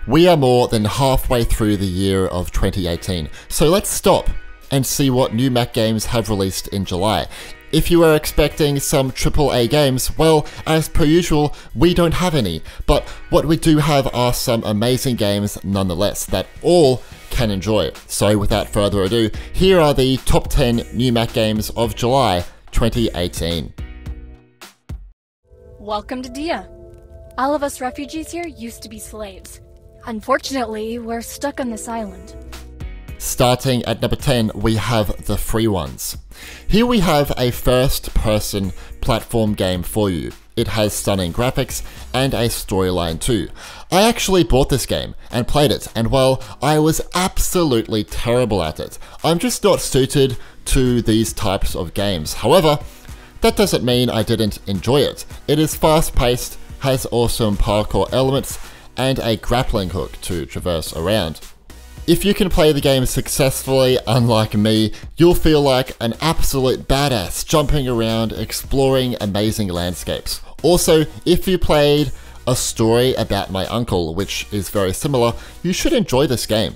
We are more than halfway through the year of 2018, so let's stop and see what new Mac games have released in July. If you were expecting some AAA games, well, as per usual, we don't have any, but what we do have are some amazing games nonetheless that all can enjoy. So without further ado, here are the top 10 new Mac games of July 2018. Welcome to Dia. All of us refugees here used to be slaves. Unfortunately, we're stuck on this island. Starting at number 10, we have The Free Ones. Here we have a first-person platform game for you. It has stunning graphics and a storyline too. I actually bought this game and played it, and well, I was absolutely terrible at it. I'm just not suited to these types of games. However, that doesn't mean I didn't enjoy it. It is fast-paced, has awesome parkour elements, and a grappling hook to traverse around. If you can play the game successfully, unlike me, you'll feel like an absolute badass jumping around, exploring amazing landscapes. Also, if you played a story about my uncle, which is very similar, you should enjoy this game.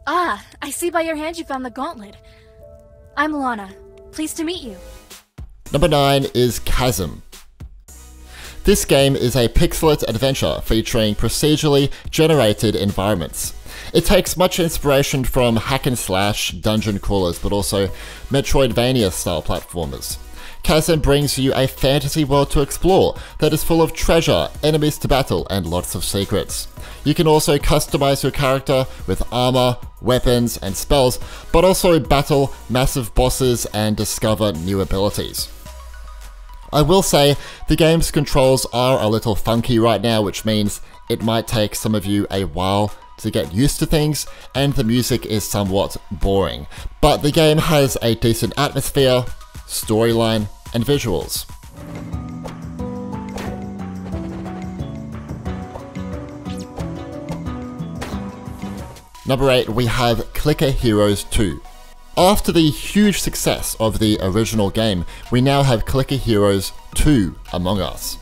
Ah, I see by your hand you found the gauntlet. I'm Lana. Pleased to meet you. Number 9 is Chasm. This game is a pixelate adventure featuring procedurally generated environments. It takes much inspiration from hack and slash dungeon crawlers, but also Metroidvania style platformers. Chasm brings you a fantasy world to explore that is full of treasure, enemies to battle, and lots of secrets. You can also customize your character with armor, weapons, and spells, but also battle massive bosses and discover new abilities. I will say, the game's controls are a little funky right now, which means it might take some of you a while to get used to things, and the music is somewhat boring. But the game has a decent atmosphere, storyline, and visuals. Number 8, we have Clicker Heroes 2. After the huge success of the original game, we now have Clicker Heroes 2 among us.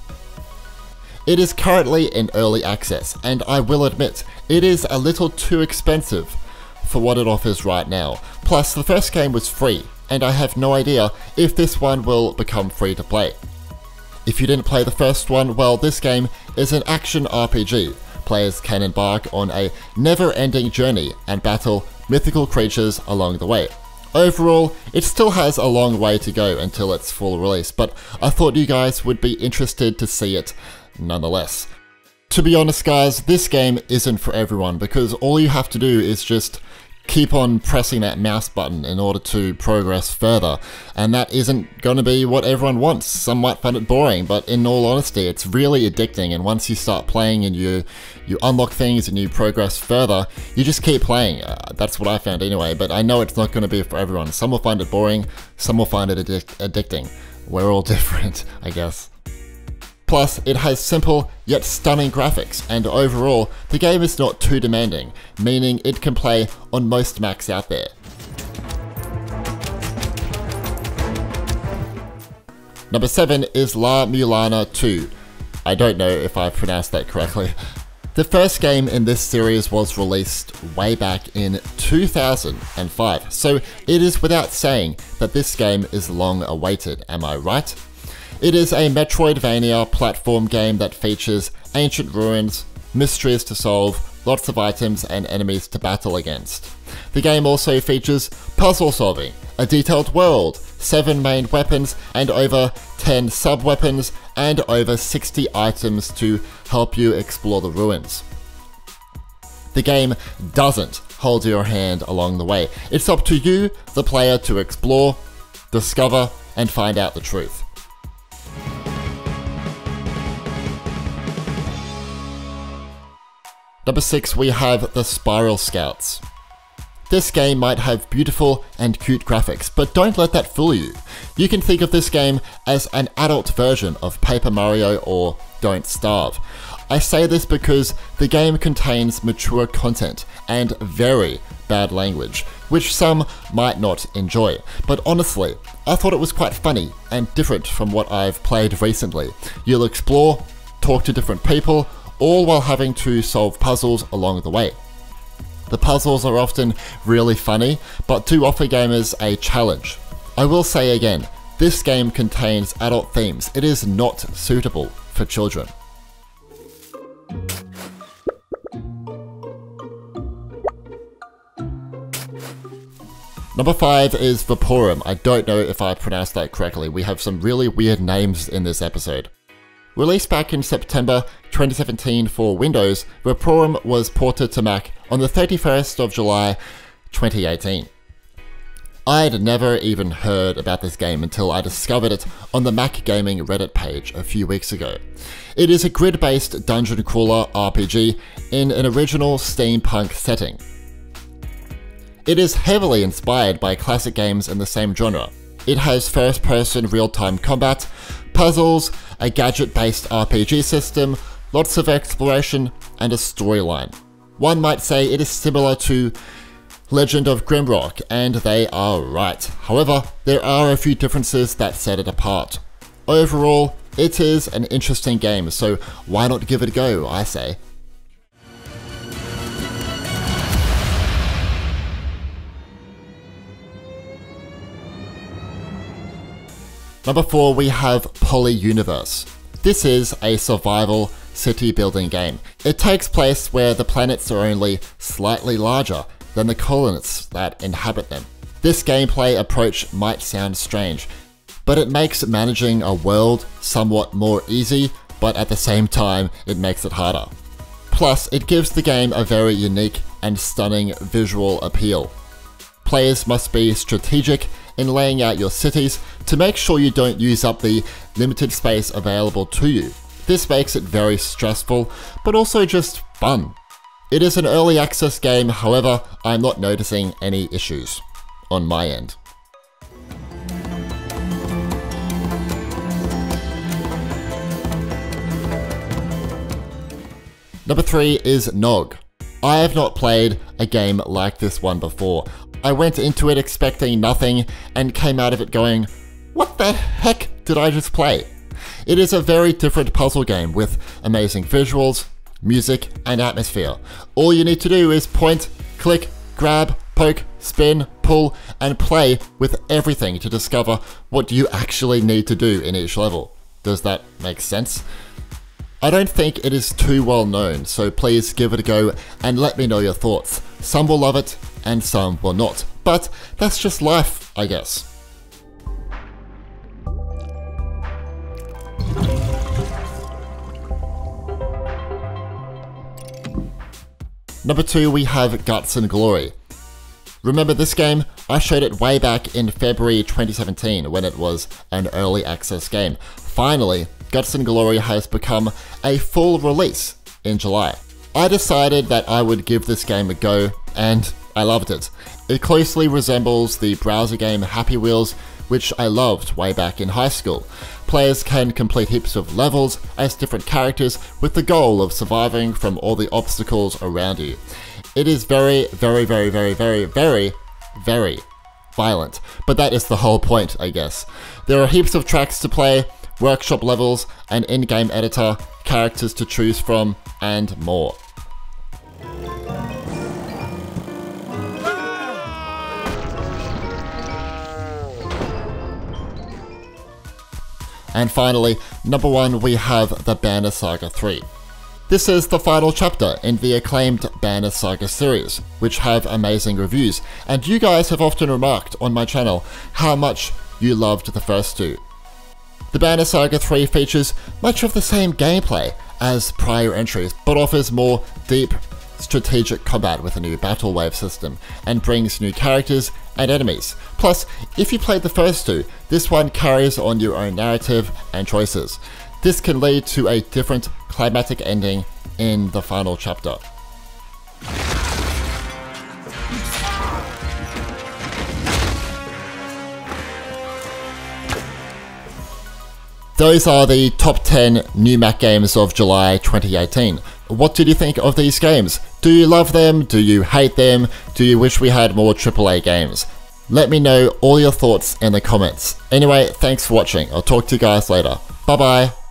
It is currently in early access, and I will admit, it is a little too expensive for what it offers right now. Plus, the first game was free, and I have no idea if this one will become free to play. If you didn't play the first one, well, this game is an action RPG. Players can embark on a never-ending journey and battle mythical creatures along the way. Overall, it still has a long way to go until its full release, but I thought you guys would be interested to see it nonetheless. To be honest guys, this game isn't for everyone because all you have to do is just keep on pressing that mouse button in order to progress further, and that isn't going to be what everyone wants. Some might find it boring, but in all honesty, it's really addicting, and once you start playing and you unlock things and you progress further, you just keep playing. That's what I found anyway, but I know it's not going to be for everyone. Some will find it boring, some will find it addicting. We're all different, I guess. Plus, it has simple yet stunning graphics, and overall, the game is not too demanding, meaning it can play on most Macs out there. Number 7 is La-Mulana 2. I don't know if I pronounced that correctly. The first game in this series was released way back in 2005, so it is without saying that this game is long awaited, am I right? It is a Metroidvania platform game that features ancient ruins, mysteries to solve, lots of items and enemies to battle against. The game also features puzzle solving, a detailed world, 7 main weapons and over 10 sub-weapons, and over 60 items to help you explore the ruins. The game doesn't hold your hand along the way. It's up to you, the player, to explore, discover, and find out the truth. Number 6, we have the Spiral Scouts. This game might have beautiful and cute graphics, but don't let that fool you. You can think of this game as an adult version of Paper Mario or Don't Starve. I say this because the game contains mature content and very bad language, which some might not enjoy. But honestly, I thought it was quite funny and different from what I've played recently. You'll explore, talk to different people, all while having to solve puzzles along the way. The puzzles are often really funny, but do offer gamers a challenge. I will say again, this game contains adult themes. It is not suitable for children. Number 5 is Vaporum. I don't know if I pronounced that correctly. We have some really weird names in this episode. Released back in September 2017 for Windows, Vaporum was ported to Mac on the 31st of July 2018. I'd never even heard about this game until I discovered it on the Mac Gaming Reddit page a few weeks ago. It is a grid-based dungeon crawler RPG in an original steampunk setting. It is heavily inspired by classic games in the same genre. It has first-person real-time combat, puzzles, a gadget-based RPG system, lots of exploration, and a storyline. One might say it is similar to Legend of Grimrock, and they are right. However, there are a few differences that set it apart. Overall, it is an interesting game, so why not give it a go, I say. Number 4, we have Poli Universe. This is a survival city building game. It takes place where the planets are only slightly larger than the colonists that inhabit them. This gameplay approach might sound strange, but it makes managing a world somewhat more easy, but at the same time it makes it harder. Plus, it gives the game a very unique and stunning visual appeal. Players must be strategic in laying out your cities to make sure you don't use up the limited space available to you. This makes it very stressful, but also just fun. It is an early access game, however, I'm not noticing any issues on my end. Number 3 is GNOG. I have not played a game like this one before. I went into it expecting nothing and came out of it going, what the heck did I just play? It is a very different puzzle game with amazing visuals, music, and atmosphere. All you need to do is point, click, grab, poke, spin, pull, and play with everything to discover what you actually need to do in each level. Does that make sense? I don't think it is too well known, so please give it a go and let me know your thoughts. Some will love it and some will not, but that's just life, I guess. Number 2, we have Guts and Glory. Remember this game? I showed it way back in February 2017 when it was an early access game. Finally, Guts and Glory has become a full release in July. I decided that I would give this game a go, and I loved it. It closely resembles the browser game Happy Wheels, which I loved way back in high school. Players can complete heaps of levels as different characters with the goal of surviving from all the obstacles around you. It is very, very, very, very, very, very, very violent, but that is the whole point, I guess. There are heaps of tracks to play, workshop levels, an in-game editor, characters to choose from, and more. And finally, number 1, we have the Banner Saga 3. This is the final chapter in the acclaimed Banner Saga series, which have amazing reviews, and you guys have often remarked on my channel how much you loved the first two. The Banner Saga 3 features much of the same gameplay as prior entries, but offers more deep, strategic combat with a new battle wave system, and brings new characters and enemies. Plus, if you played the first two, this one carries on your own narrative and choices. This can lead to a different climatic ending in the final chapter. those are the top 10 new Mac games of July 2018. What did you think of these games? Do you love them? Do you hate them? Do you wish we had more AAA games? Let me know all your thoughts in the comments. Anyway, thanks for watching. I'll talk to you guys later. Bye bye.